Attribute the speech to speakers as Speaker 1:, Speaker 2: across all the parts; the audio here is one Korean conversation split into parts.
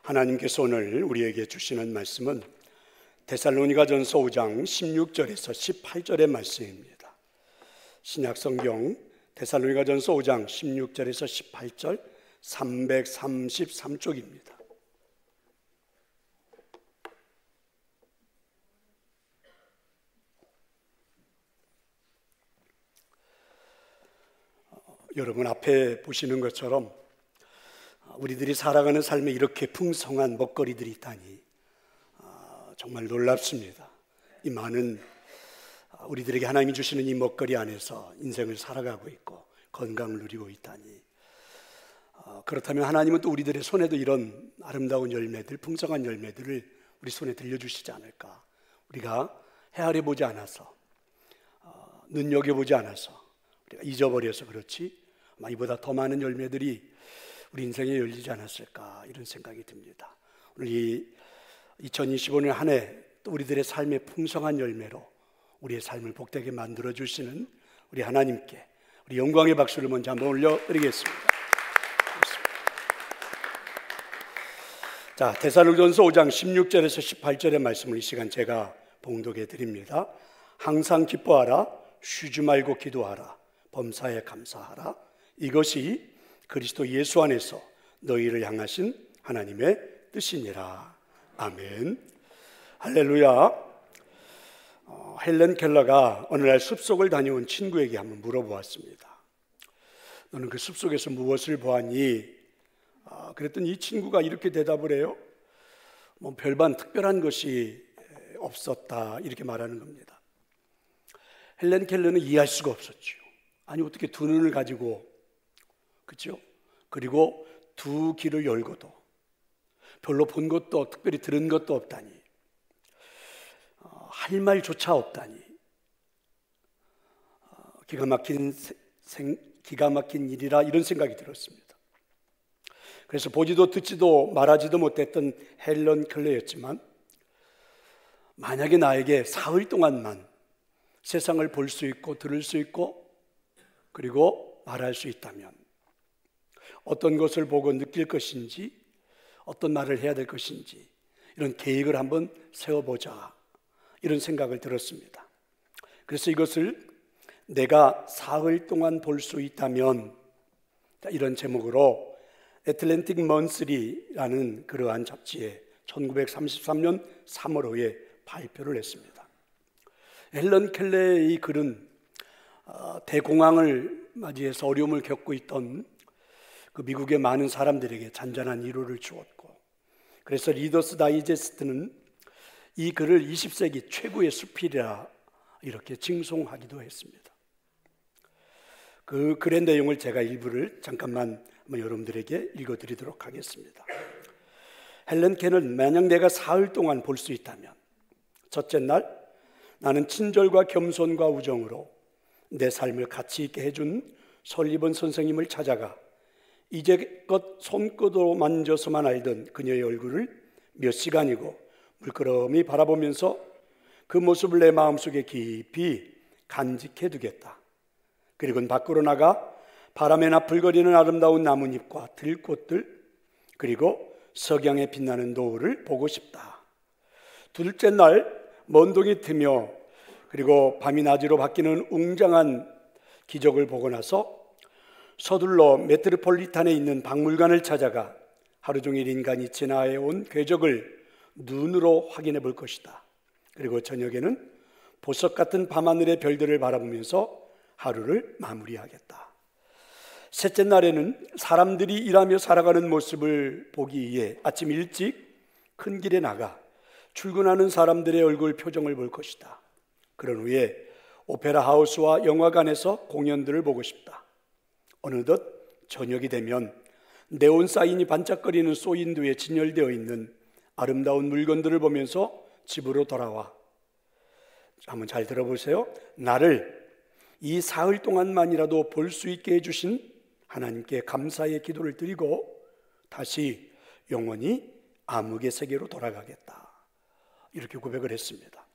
Speaker 1: 하나님께서 오늘 우리에게 주시는 말씀은 데살로니가전서 5장 16절에서 18절의 말씀입니다. 신약성경 데살로니가전서 5장 16절에서 18절 333쪽입니다. 여러분 앞에 보시는 것처럼 우리들이 살아가는 삶에 이렇게 풍성한 먹거리들이 있다니 정말 놀랍습니다. 이 많은 우리들에게 하나님이 주시는 이 먹거리 안에서 인생을 살아가고 있고 건강을 누리고 있다니, 그렇다면 하나님은 또 우리들의 손에도 이런 아름다운 열매들, 풍성한 열매들을 우리 손에 들려주시지 않을까. 우리가 헤아려 보지 않아서, 눈여겨보지 않아서, 우리가 잊어버려서 그렇지 아마 이보다 더 많은 열매들이 우리 인생에 열리지 않았을까, 이런 생각이 듭니다. 오늘 이 2025년 한 해 또 우리들의 삶의 풍성한 열매로 우리의 삶을 복되게 만들어주시는 우리 하나님께 우리 영광의 박수를 먼저 한번 올려드리겠습니다. 자, 데살로니가전서 5장 16절에서 18절의 말씀을 이 시간 제가 봉독해 드립니다. 항상 기뻐하라, 쉬지 말고 기도하라, 범사에 감사하라. 이것이 그리스도 예수 안에서 너희를 향하신 하나님의 뜻이니라. 아멘. 할렐루야. 헬렌 켈러가 어느 날 숲속을 다녀온 친구에게 한번 물어보았습니다. 너는 그 숲속에서 무엇을 보았니? 그랬더니 이 친구가 이렇게 대답을 해요. 뭐 별반 특별한 것이 없었다, 이렇게 말하는 겁니다. 헬렌 켈러는 이해할 수가 없었죠. 아니 어떻게 두 눈을 가지고, 그렇죠? 그리고 두 귀를 열고도 별로 본 것도 특별히 들은 것도 없다니, 할 말조차 없다니, 기가 막힌 일이라, 이런 생각이 들었습니다. 그래서 보지도 듣지도 말하지도 못했던 헬렌 켈러였지만, 만약에 나에게 사흘 동안만 세상을 볼 수 있고 들을 수 있고 그리고 말할 수 있다면 어떤 것을 보고 느낄 것인지, 어떤 말을 해야 될 것인지, 이런 계획을 한번 세워보자, 이런 생각을 들었습니다. 그래서 이것을 내가 사흘 동안 볼 수 있다면, 이런 제목으로 애틀랜틱 먼슬리라는 그러한 잡지에 1933년 3월 5에 발표를 했습니다. 헬렌 켈러의 이 글은 대공황을 맞이해서 어려움을 겪고 있던 그 미국의 많은 사람들에게 잔잔한 위로를 주었고, 그래서 리더스 다이제스트는 이 글을 20세기 최고의 수필이라 이렇게 칭송하기도 했습니다. 그 글의 내용을 제가 일부를 잠깐만 여러분들에게 읽어드리도록 하겠습니다. 헬렌 켈러는 만약 내가 사흘 동안 볼 수 있다면, 첫째 날 나는 친절과 겸손과 우정으로 내 삶을 가치 있게 해준 설리번 선생님을 찾아가 이제껏 손끝으로 만져서만 알던 그녀의 얼굴을 몇 시간이고 물끄러미 바라보면서 그 모습을 내 마음속에 깊이 간직해 두겠다. 그리고는 밖으로 나가 바람에 나풀거리는 아름다운 나뭇잎과 들꽃들, 그리고 석양에 빛나는 노을을 보고 싶다. 둘째 날 먼동이 트며 그리고 밤이 낮으로 바뀌는 웅장한 기적을 보고 나서 서둘러 메트로폴리탄에 있는 박물관을 찾아가 하루 종일 인간이 진화해온 궤적을 눈으로 확인해 볼 것이다. 그리고 저녁에는 보석 같은 밤하늘의 별들을 바라보면서 하루를 마무리하겠다. 셋째 날에는 사람들이 일하며 살아가는 모습을 보기 위해 아침 일찍 큰 길에 나가 출근하는 사람들의 얼굴 표정을 볼 것이다. 그런 후에 오페라 하우스와 영화관에서 공연들을 보고 싶다. 어느덧 저녁이 되면 네온 사인이 반짝거리는 소인도에 진열되어 있는 아름다운 물건들을 보면서 집으로 돌아와, 한번 잘 들어보세요. 나를 이 사흘 동안만이라도 볼 수 있게 해주신 하나님께 감사의 기도를 드리고 다시 영원히 암흑의 세계로 돌아가겠다, 이렇게 고백을 했습니다.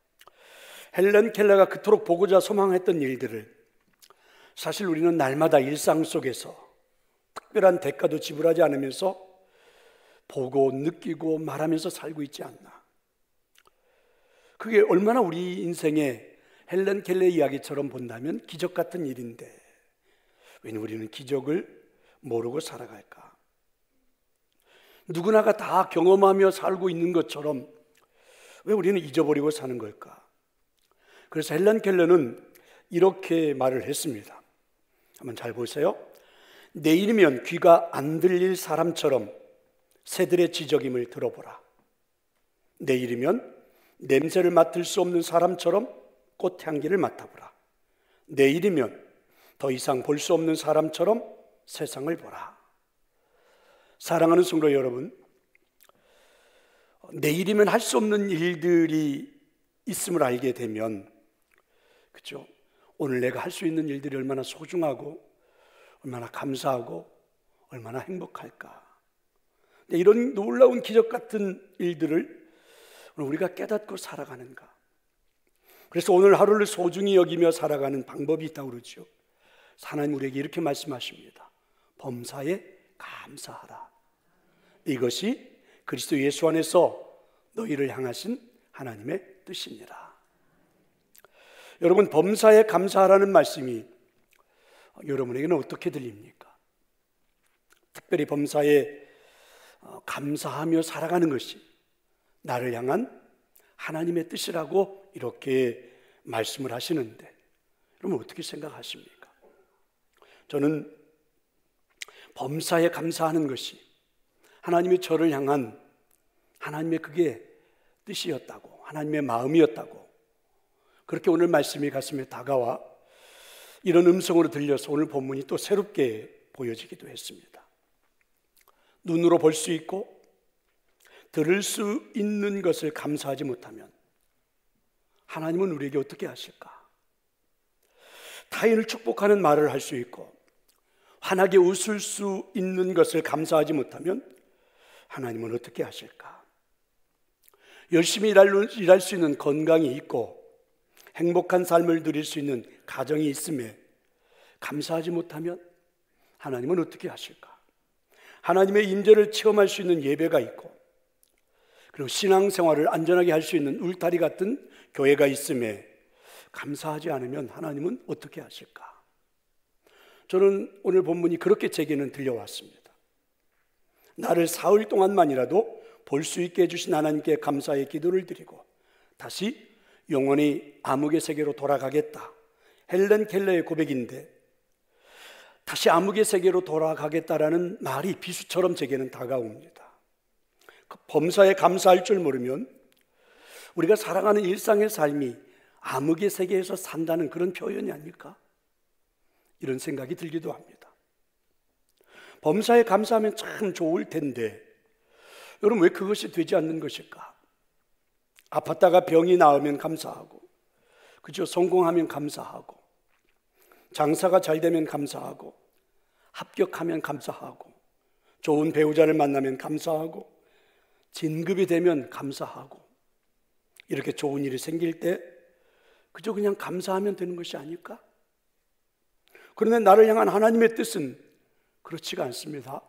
Speaker 1: 헬렌 켈러가 그토록 보고자 소망했던 일들을 사실 우리는 날마다 일상 속에서 특별한 대가도 지불하지 않으면서 보고 느끼고 말하면서 살고 있지 않나. 그게 얼마나 우리 인생의 헬렌 켈러 이야기처럼 본다면 기적 같은 일인데 왜 우리는 기적을 모르고 살아갈까? 누구나가 다 경험하며 살고 있는 것처럼 왜 우리는 잊어버리고 사는 걸까? 그래서 헬렌 켈러는 이렇게 말을 했습니다. 한번 잘 보세요. 내일이면 귀가 안 들릴 사람처럼 새들의 지저귐을 들어보라. 내일이면 냄새를 맡을 수 없는 사람처럼 꽃향기를 맡아보라. 내일이면 더 이상 볼 수 없는 사람처럼 세상을 보라. 사랑하는 성도 여러분, 내일이면 할 수 없는 일들이 있음을 알게 되면, 그렇죠? 오늘 내가 할 수 있는 일들이 얼마나 소중하고 얼마나 감사하고 얼마나 행복할까. 이런 놀라운 기적 같은 일들을 우리가 깨닫고 살아가는가. 그래서 오늘 하루를 소중히 여기며 살아가는 방법이 있다고 그러죠. 하나님 우리에게 이렇게 말씀하십니다. 범사에 감사하라. 이것이 그리스도 예수 안에서 너희를 향하신 하나님의 뜻이니라. 여러분, 범사에 감사하라는 말씀이 여러분에게는 어떻게 들립니까? 특별히 범사에 감사하며 살아가는 것이 나를 향한 하나님의 뜻이라고 이렇게 말씀을 하시는데 여러분 어떻게 생각하십니까? 저는 범사에 감사하는 것이 하나님의 저를 향한 하나님의 그게 뜻이었다고, 하나님의 마음이었다고, 그렇게 오늘 말씀이 가슴에 다가와 이런 음성으로 들려서 오늘 본문이 또 새롭게 보여지기도 했습니다. 눈으로 볼 수 있고 들을 수 있는 것을 감사하지 못하면 하나님은 우리에게 어떻게 하실까? 타인을 축복하는 말을 할 수 있고 환하게 웃을 수 있는 것을 감사하지 못하면 하나님은 어떻게 하실까? 열심히 일할 수 있는 건강이 있고 행복한 삶을 누릴 수 있는 가정이 있음에 감사하지 못하면 하나님은 어떻게 하실까? 하나님의 임재를 체험할 수 있는 예배가 있고 그리고 신앙생활을 안전하게 할 수 있는 울타리 같은 교회가 있음에 감사하지 않으면 하나님은 어떻게 하실까? 저는 오늘 본문이 그렇게 제게는 들려왔습니다. 나를 사흘 동안만이라도 볼 수 있게 해주신 하나님께 감사의 기도를 드리고 다시 영원히 암흑의 세계로 돌아가겠다. 헬렌 켈러의 고백인데 다시 암흑의 세계로 돌아가겠다라는 말이 비수처럼 제게는 다가옵니다. 그 범사에 감사할 줄 모르면 우리가 살아가는 일상의 삶이 암흑의 세계에서 산다는 그런 표현이 아닐까? 이런 생각이 들기도 합니다. 범사에 감사하면 참 좋을 텐데 여러분 왜 그것이 되지 않는 것일까? 아팠다가 병이 나으면 감사하고, 그죠? 성공하면 감사하고, 장사가 잘 되면 감사하고, 합격하면 감사하고, 좋은 배우자를 만나면 감사하고, 진급이 되면 감사하고, 이렇게 좋은 일이 생길 때 그저 그냥 감사하면 되는 것이 아닐까? 그런데 나를 향한 하나님의 뜻은 그렇지가 않습니다.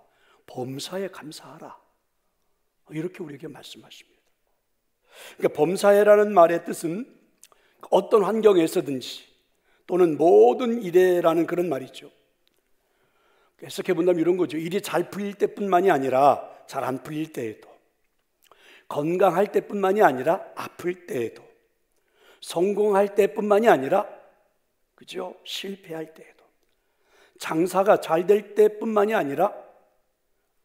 Speaker 1: 범사에 감사하라. 이렇게 우리에게 말씀하십니다. 그러니까 범사에라는 말의 뜻은 어떤 환경에서든지 또는 모든 일에라는 그런 말이죠. 해석해 본다면 이런 거죠. 일이 잘 풀릴 때뿐만이 아니라 잘 안 풀릴 때에도, 건강할 때뿐만이 아니라 아플 때에도, 성공할 때뿐만이 아니라 그죠? 실패할 때에도, 장사가 잘 될 때뿐만이 아니라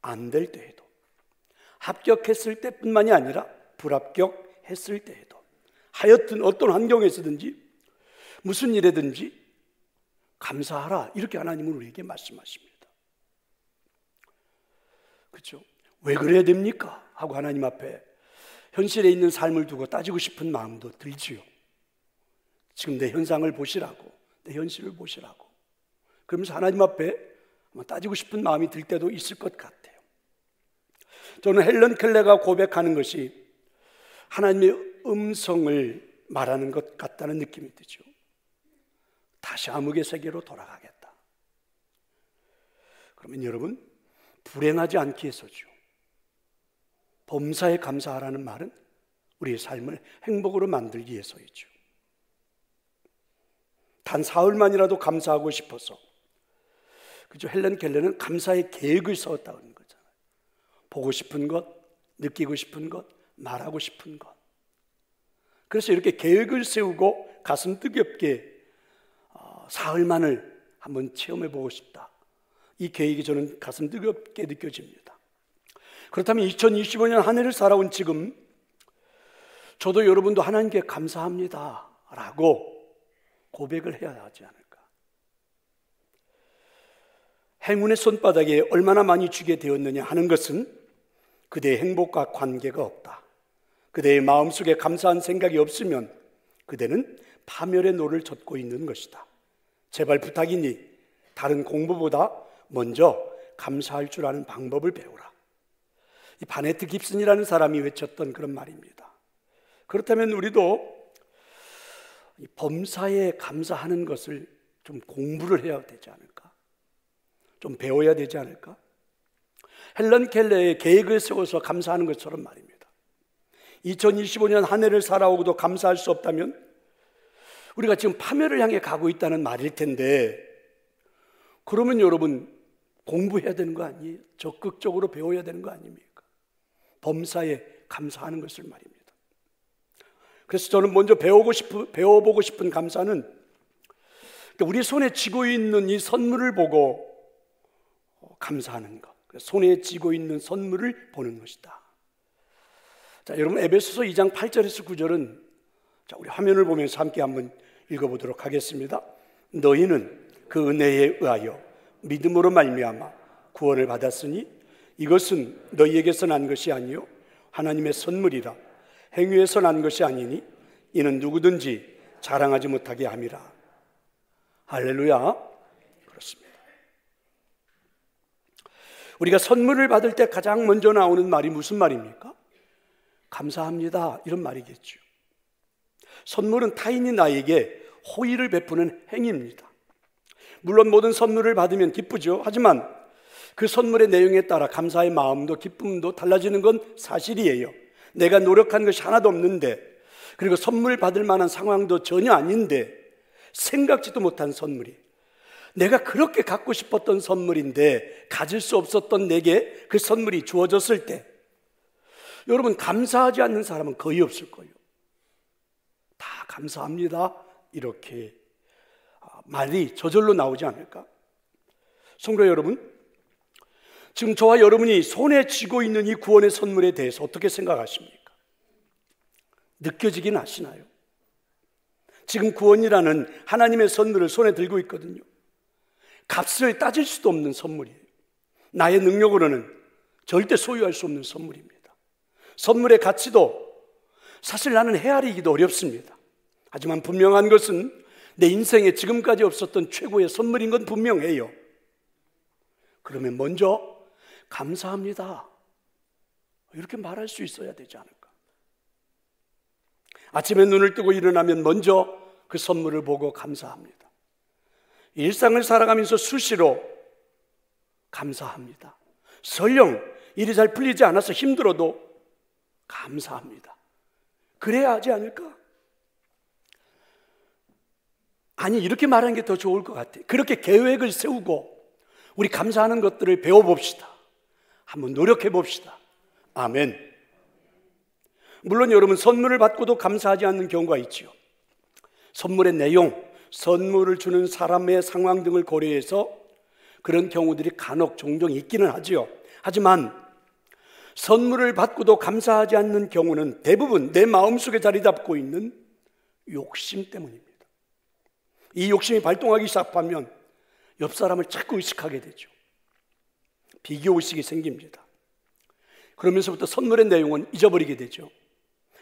Speaker 1: 안 될 때에도, 합격했을 때뿐만이 아니라 불합격했을 때에도, 하여튼 어떤 환경에서든지 무슨 일에든지 감사하라. 이렇게 하나님은 우리에게 말씀하십니다. 그렇죠? 왜 그래야 됩니까? 하고 하나님 앞에 현실에 있는 삶을 두고 따지고 싶은 마음도 들지요. 지금 내 현상을 보시라고, 내 현실을 보시라고. 그러면서 하나님 앞에 따지고 싶은 마음이 들 때도 있을 것 같아요. 저는 헬렌 켈러가 고백하는 것이 하나님의 음성을 말하는 것 같다는 느낌이 들죠. 다시 암흑의 세계로 돌아가겠다. 그러면 여러분 불행하지 않기 위해서죠. 범사에 감사하라는 말은 우리의 삶을 행복으로 만들기 위해서이죠. 단 사흘만이라도 감사하고 싶어서, 그죠? 헬렌 켈러는 감사의 계획을 세웠다는 거잖아요. 보고 싶은 것, 느끼고 싶은 것, 말하고 싶은 것. 그래서 이렇게 계획을 세우고 가슴 뜨겁게 사흘만을 한번 체험해 보고 싶다. 이 계획이 저는 가슴 뜨겁게 느껴집니다. 그렇다면 2025년 한 해를 살아온 지금 저도 여러분도 하나님께 감사합니다 라고 고백을 해야 하지 않을까. 행운의 손바닥에 얼마나 많이 쥐게 되었느냐 하는 것은 그대의 행복과 관계가 없다. 그대의 마음속에 감사한 생각이 없으면 그대는 파멸의 노를 젓고 있는 것이다. 제발 부탁이니 다른 공부보다 먼저 감사할 줄 아는 방법을 배우라. 이 바네트 깁슨이라는 사람이 외쳤던 그런 말입니다. 그렇다면 우리도 이 범사에 감사하는 것을 좀 공부를 해야 되지 않을까? 좀 배워야 되지 않을까? 헬런 켈러의 계획을 세워서 감사하는 것처럼 말입니다. 2025년 한 해를 살아오고도 감사할 수 없다면 우리가 지금 파멸을 향해 가고 있다는 말일 텐데, 그러면 여러분 공부해야 되는 거 아니에요? 적극적으로 배워야 되는 거 아닙니까? 범사에 감사하는 것을 말입니다. 그래서 저는 먼저 배워보고 싶은 감사는 우리 손에 쥐고 있는 이 선물을 보고 감사하는 것. 손에 쥐고 있는 선물을 보는 것이다. 자, 여러분 에베소서 2장 8절에서 9절은 우리 화면을 보면서 함께 한번 읽어보도록 하겠습니다. 너희는 그 은혜에 의하여 믿음으로 말미암아 구원을 받았으니 이것은 너희에게서 난 것이 아니요 하나님의 선물이라. 행위에서 난 것이 아니니 이는 누구든지 자랑하지 못하게 함이라. 할렐루야. 그렇습니다. 우리가 선물을 받을 때 가장 먼저 나오는 말이 무슨 말입니까? 감사합니다, 이런 말이겠죠. 선물은 타인이 나에게 호의를 베푸는 행위입니다. 물론 모든 선물을 받으면 기쁘죠. 하지만 그 선물의 내용에 따라 감사의 마음도 기쁨도 달라지는 건 사실이에요. 내가 노력한 것이 하나도 없는데, 그리고 선물 받을 만한 상황도 전혀 아닌데, 생각지도 못한 선물이, 내가 그렇게 갖고 싶었던 선물인데 가질 수 없었던 내게 그 선물이 주어졌을 때, 여러분 감사하지 않는 사람은 거의 없을 거예요. 다 감사합니다 이렇게 말이 저절로 나오지 않을까? 성도 여러분, 지금 저와 여러분이 손에 쥐고 있는 이 구원의 선물에 대해서 어떻게 생각하십니까? 느껴지긴 하시나요? 지금 구원이라는 하나님의 선물을 손에 들고 있거든요. 값을 따질 수도 없는 선물이에요. 나의 능력으로는 절대 소유할 수 없는 선물입니다. 선물의 가치도 사실 나는 헤아리기도 어렵습니다. 하지만 분명한 것은 내 인생에 지금까지 없었던 최고의 선물인 건 분명해요. 그러면 먼저 감사합니다 이렇게 말할 수 있어야 되지 않을까? 아침에 눈을 뜨고 일어나면 먼저 그 선물을 보고 감사합니다. 일상을 살아가면서 수시로 감사합니다. 설령 일이 잘 풀리지 않아서 힘들어도 감사합니다. 그래야 하지 않을까? 아니, 이렇게 말하는 게 더 좋을 것 같아요. 그렇게 계획을 세우고 우리 감사하는 것들을 배워봅시다. 한번 노력해 봅시다. 아멘. 물론 여러분, 선물을 받고도 감사하지 않는 경우가 있지요. 선물의 내용, 선물을 주는 사람의 상황 등을 고려해서 그런 경우들이 간혹 종종 있기는 하지요. 하지만 선물을 받고도 감사하지 않는 경우는 대부분 내 마음속에 자리 잡고 있는 욕심 때문입니다. 이 욕심이 발동하기 시작하면 옆 사람을 자꾸 의식하게 되죠. 비교의식이 생깁니다. 그러면서부터 선물의 내용은 잊어버리게 되죠.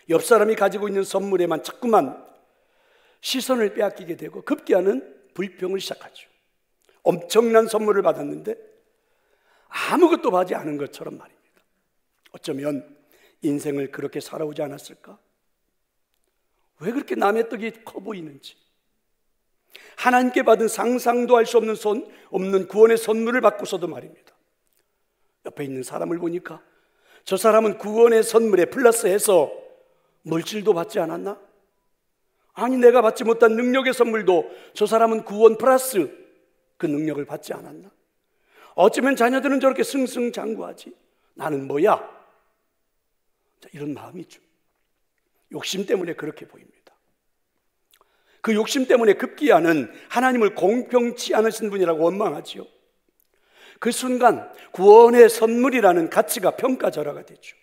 Speaker 1: 옆 사람이 가지고 있는 선물에만 자꾸만 시선을 빼앗기게 되고 급기야는 불평을 시작하죠. 엄청난 선물을 받았는데 아무것도 하지 않은 것처럼 말입니다. 어쩌면 인생을 그렇게 살아오지 않았을까? 왜 그렇게 남의 떡이 커 보이는지, 하나님께 받은 상상도 할 수 없는 구원의 선물을 받고서도 말입니다. 옆에 있는 사람을 보니까 저 사람은 구원의 선물에 플러스해서 물질도 받지 않았나? 아니, 내가 받지 못한 능력의 선물도 저 사람은 구원 플러스 그 능력을 받지 않았나? 어쩌면 자녀들은 저렇게 승승장구하지, 나는 뭐야? 자, 이런 마음이죠. 욕심 때문에 그렇게 보입니다. 그 욕심 때문에 급기야는 하나님을 공평치 않으신 분이라고 원망하지요. 그 순간 구원의 선물이라는 가치가 평가절하가 되죠.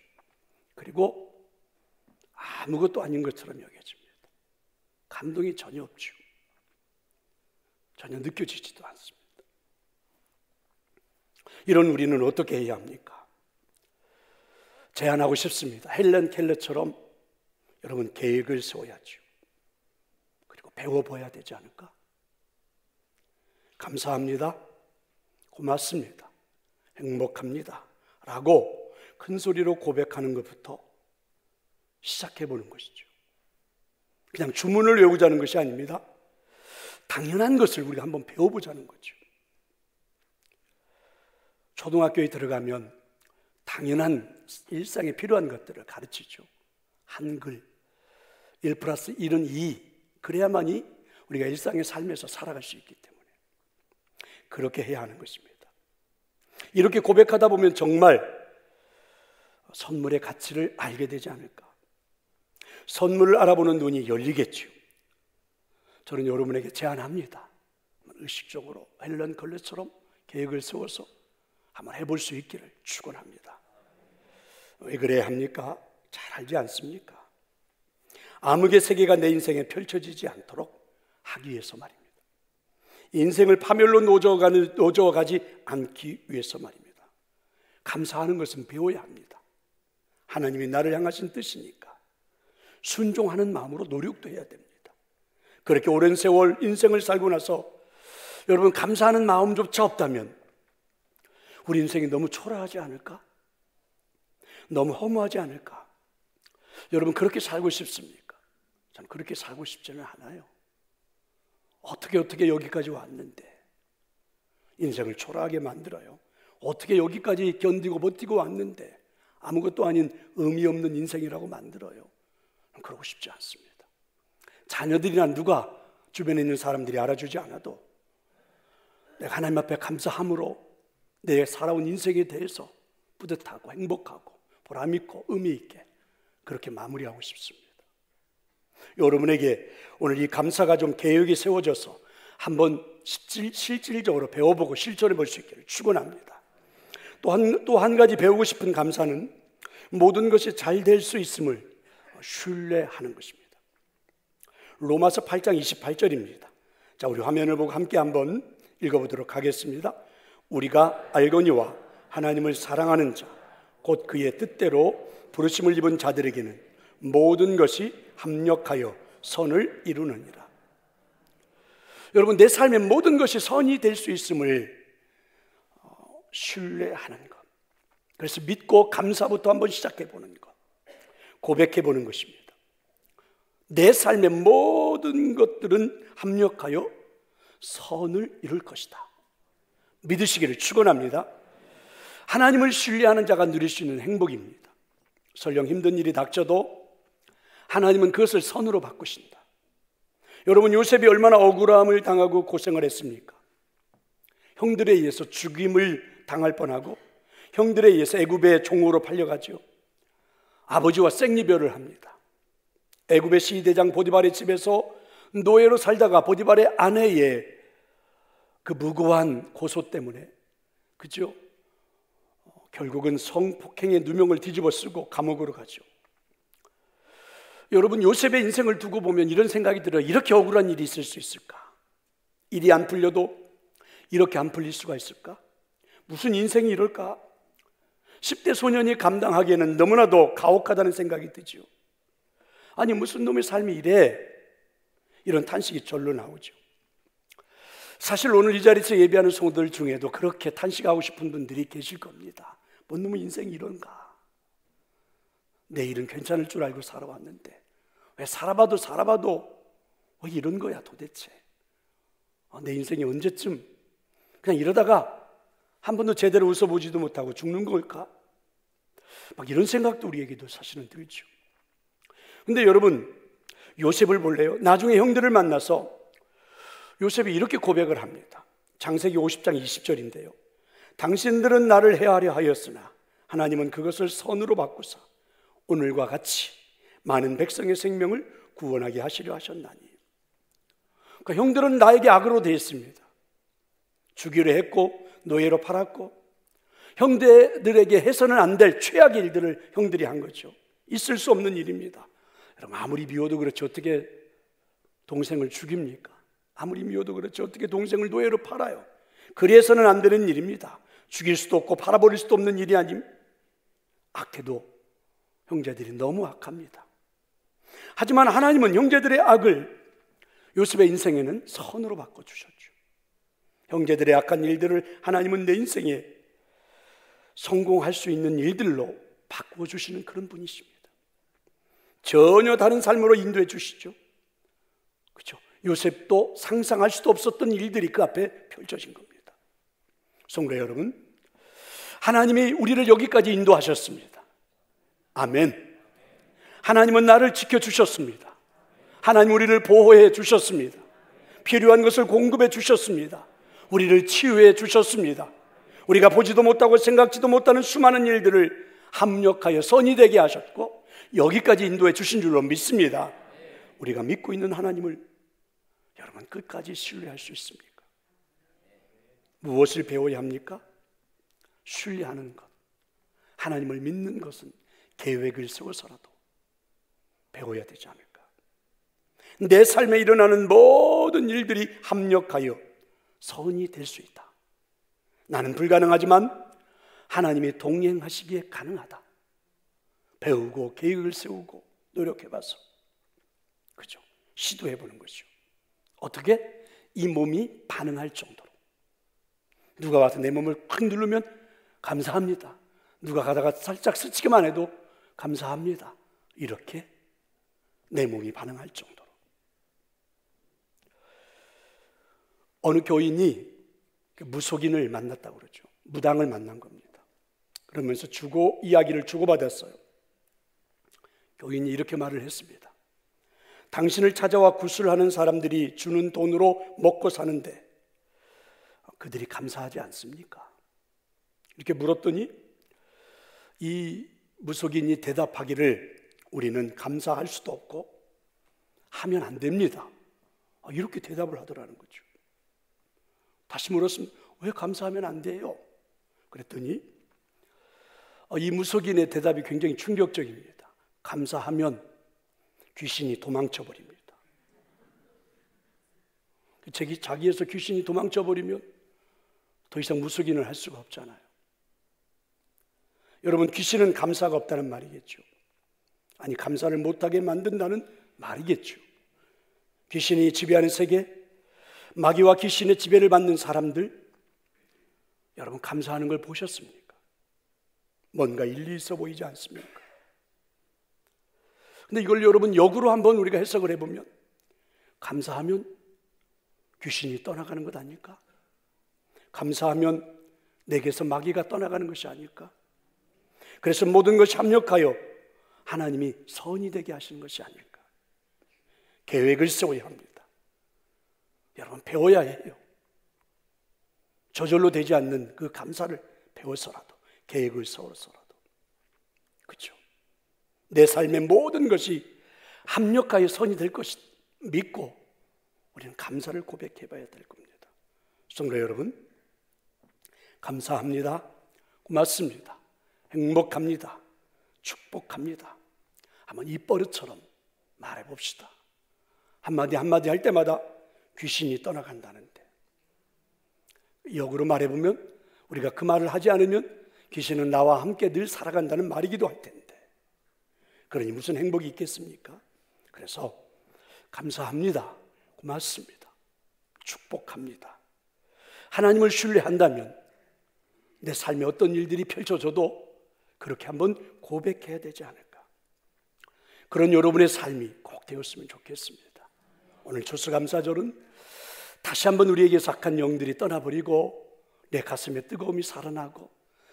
Speaker 1: 그리고 아무것도 아닌 것처럼 여겨집니다. 감동이 전혀 없죠. 전혀 느껴지지도 않습니다. 이런 우리는 어떻게 해야 합니까? 제안하고 싶습니다. 헬렌 켈러처럼 여러분 계획을 세워야죠. 그리고 배워봐야 되지 않을까? 감사합니다, 고맙습니다, 행복합니다 라고 큰 소리로 고백하는 것부터 시작해보는 것이죠. 그냥 주문을 외우자는 것이 아닙니다. 당연한 것을 우리가 한번 배워보자는 거죠. 초등학교에 들어가면 당연한 일상에 필요한 것들을 가르치죠. 한글, 1+1은 2, 그래야만이 우리가 일상의 삶에서 살아갈 수 있기 때문에 그렇게 해야 하는 것입니다. 이렇게 고백하다 보면 정말 선물의 가치를 알게 되지 않을까? 선물을 알아보는 눈이 열리겠죠. 저는 여러분에게 제안합니다. 의식적으로 헬렌 켈러처럼 계획을 세워서 한번 해볼 수 있기를 축원합니다. 왜 그래야 합니까? 잘 알지 않습니까? 암흑의 세계가 내 인생에 펼쳐지지 않도록 하기 위해서 말입니다. 인생을 파멸로 노져가지 않기 위해서 말입니다. 감사하는 것은 배워야 합니다. 하나님이 나를 향하신 뜻이니까 순종하는 마음으로 노력도 해야 됩니다. 그렇게 오랜 세월 인생을 살고 나서 여러분 감사하는 마음조차 없다면 우리 인생이 너무 초라하지 않을까? 너무 허무하지 않을까? 여러분 그렇게 살고 싶습니까? 저는 그렇게 살고 싶지는 않아요. 어떻게 여기까지 왔는데 인생을 초라하게 만들어요. 어떻게 여기까지 견디고 버티고 왔는데 아무것도 아닌 의미 없는 인생이라고 만들어요. 그러고 싶지 않습니다. 자녀들이나 누가 주변에 있는 사람들이 알아주지 않아도 내가 하나님 앞에 감사함으로 내 살아온 인생에 대해서 뿌듯하고 행복하고 보람있고 의미있게 그렇게 마무리하고 싶습니다. 여러분에게 오늘 이 감사가 좀 계획이 세워져서 한번 실질적으로 배워보고 실천해 볼 수 있기를 축원합니다. 또 한 가지 배우고 싶은 감사는 모든 것이 잘 될 수 있음을 신뢰하는 것입니다. 로마서 8장 28절입니다. 자, 우리 화면을 보고 함께 한번 읽어보도록 하겠습니다. 우리가 알거니와 하나님을 사랑하는 자 곧 그의 뜻대로 부르심을 입은 자들에게는 모든 것이 합력하여 선을 이루느니라. 여러분 내 삶의 모든 것이 선이 될 수 있음을 신뢰하는 것, 그래서 믿고 감사부터 한번 시작해보는 것, 고백해보는 것입니다. 내 삶의 모든 것들은 합력하여 선을 이룰 것이다. 믿으시기를 축원합니다. 하나님을 신뢰하는 자가 누릴 수 있는 행복입니다. 설령 힘든 일이 닥쳐도 하나님은 그것을 선으로 바꾸신다. 여러분 요셉이 얼마나 억울함을 당하고 고생을 했습니까? 형들에 의해서 죽임을 당할 뻔하고 형들에 의해서 애굽의 종으로 팔려가죠. 아버지와 생리별을 합니다. 애굽의 시대장 보디발의 집에서 노예로 살다가 보디발의 아내의 그 무고한 고소 때문에 그죠? 결국은 성폭행의 누명을 뒤집어 쓰고 감옥으로 가죠. 여러분 요셉의 인생을 두고 보면 이런 생각이 들어요. 이렇게 억울한 일이 있을 수 있을까? 일이 안 풀려도 이렇게 안 풀릴 수가 있을까? 무슨 인생이 이럴까? 10대 소년이 감당하기에는 너무나도 가혹하다는 생각이 들죠. 아니 무슨 놈의 삶이 이래? 이런 탄식이 절로 나오죠. 사실 오늘 이 자리에서 예배하는 성도들 중에도 그렇게 탄식하고 싶은 분들이 계실 겁니다. 뭔 놈의 인생이 이런가? 내일은 괜찮을 줄 알고 살아왔는데 왜 살아봐도 왜 이런 거야 도대체? 내 인생이 언제쯤 그냥 이러다가 한 번도 제대로 웃어보지도 못하고 죽는 걸까? 막 이런 생각도 우리에게도 사실은 들죠. 근데 여러분, 요셉을 볼래요? 나중에 형들을 만나서 요셉이 이렇게 고백을 합니다. 창세기 50장 20절인데요. 당신들은 나를 해하려 하였으나 하나님은 그것을 선으로 바꾸사 오늘과 같이 많은 백성의 생명을 구원하게 하시려 하셨나니. 그러니까 형들은 나에게 악으로 대했습니다. 죽이려 했고 노예로 팔았고 형제들에게 해서는 안 될 최악의 일들을 형들이 한 거죠. 있을 수 없는 일입니다. 여러분, 아무리 미워도 그렇지 어떻게 동생을 죽입니까? 아무리 미워도 그렇지 어떻게 동생을 노예로 팔아요? 그래서는 안 되는 일입니다. 죽일 수도 없고 팔아버릴 수도 없는 일이 아님. 악해도 형제들이 너무 악합니다. 하지만 하나님은 형제들의 악을 요셉의 인생에는 선으로 바꿔주셨죠. 형제들의 악한 일들을 하나님은 내 인생에 성공할 수 있는 일들로 바꿔주시는 그런 분이십니다. 전혀 다른 삶으로 인도해 주시죠. 그렇죠? 요셉도 상상할 수도 없었던 일들이 그 앞에 펼쳐진 겁니다. 성도 여러분, 하나님이 우리를 여기까지 인도하셨습니다. 아멘. 하나님은 나를 지켜주셨습니다. 하나님 우리를 보호해 주셨습니다. 필요한 것을 공급해 주셨습니다. 우리를 치유해 주셨습니다. 우리가 보지도 못하고 생각지도 못하는 수많은 일들을 합력하여 선이 되게 하셨고 여기까지 인도해 주신 줄로 믿습니다. 우리가 믿고 있는 하나님을 여러분 끝까지 신뢰할 수 있습니까? 무엇을 배워야 합니까? 신뢰하는 것. 하나님을 믿는 것은 계획을 세워서라도 배워야 되지 않을까? 내 삶에 일어나는 모든 일들이 합력하여 선이 될 수 있다. 나는 불가능하지만 하나님이 동행하시기에 가능하다. 배우고 계획을 세우고 노력해봐서 그죠? 시도해보는 것이죠. 어떻게? 이 몸이 반응할 정도로. 누가 와서 내 몸을 확 누르면 감사합니다. 누가 가다가 살짝 스치기만 해도 감사합니다. 이렇게 내 몸이 반응할 정도로. 어느 교인이 무속인을 만났다고 그러죠. 무당을 만난 겁니다. 그러면서 이야기를 주고받았어요. 교인이 이렇게 말을 했습니다. 당신을 찾아와 구술하는 사람들이 주는 돈으로 먹고 사는데 그들이 감사하지 않습니까? 이렇게 물었더니 이 무속인이 대답하기를 우리는 감사할 수도 없고 하면 안 됩니다. 이렇게 대답을 하더라는 거죠. 다시 물었으면 왜 감사하면 안 돼요? 그랬더니 이 무속인의 대답이 굉장히 충격적입니다. 감사하면 귀신이 도망쳐버립니다. 자기에서 귀신이 도망쳐버리면 더 이상 무속인을 할 수가 없잖아요. 여러분, 귀신은 감사가 없다는 말이겠죠. 아니, 감사를 못하게 만든다는 말이겠죠. 귀신이 지배하는 세계, 마귀와 귀신의 지배를 받는 사람들, 여러분 감사하는 걸 보셨습니까? 뭔가 일리 있어 보이지 않습니까? 근데 이걸 여러분 역으로 한번 우리가 해석을 해보면 감사하면 귀신이 떠나가는 것 아닐까? 감사하면 내게서 마귀가 떠나가는 것이 아닐까? 그래서 모든 것이 합력하여 하나님이 선이 되게 하시는 것이 아닐까? 계획을 세워야 합니다. 여러분 배워야 해요. 저절로 되지 않는 그 감사를 배워서라도, 계획을 세워서라도. 그렇죠? 내 삶의 모든 것이 합력하여 선이 될 것을 믿고 우리는 감사를 고백해 봐야 될 겁니다. 성도 여러분, 감사합니다. 고맙습니다. 행복합니다. 축복합니다. 한번 이 버릇처럼 말해봅시다. 한마디 한마디 할 때마다 귀신이 떠나간다는데, 역으로 말해보면 우리가 그 말을 하지 않으면 귀신은 나와 함께 늘 살아간다는 말이기도 할 텐데, 그러니 무슨 행복이 있겠습니까? 그래서 감사합니다. 고맙습니다. 축복합니다. 하나님을 신뢰한다면 내 삶에 어떤 일들이 펼쳐져도 그렇게 한번 고백해야 되지 않을까? 그런 여러분의 삶이 꼭 되었으면 좋겠습니다. 오늘 추수감사절은 다시 한번 우리에게서 악한 영들이 떠나버리고 내 가슴에 뜨거움이 살아나고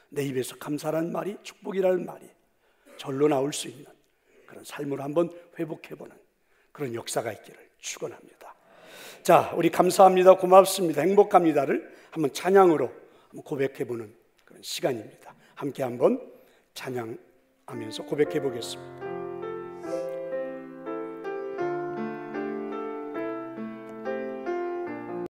Speaker 1: 내 입에서 감사라는 말이, 축복이라는 말이 절로 나올 수 있는 그런 삶을 한번 회복해보는 그런 역사가 있기를 축원합니다. 자, 우리 감사합니다, 고맙습니다, 행복합니다를 한번 찬양으로 한번 고백해보는 그런 시간입니다. 함께 한번 찬양하면서 고백해보겠습니다.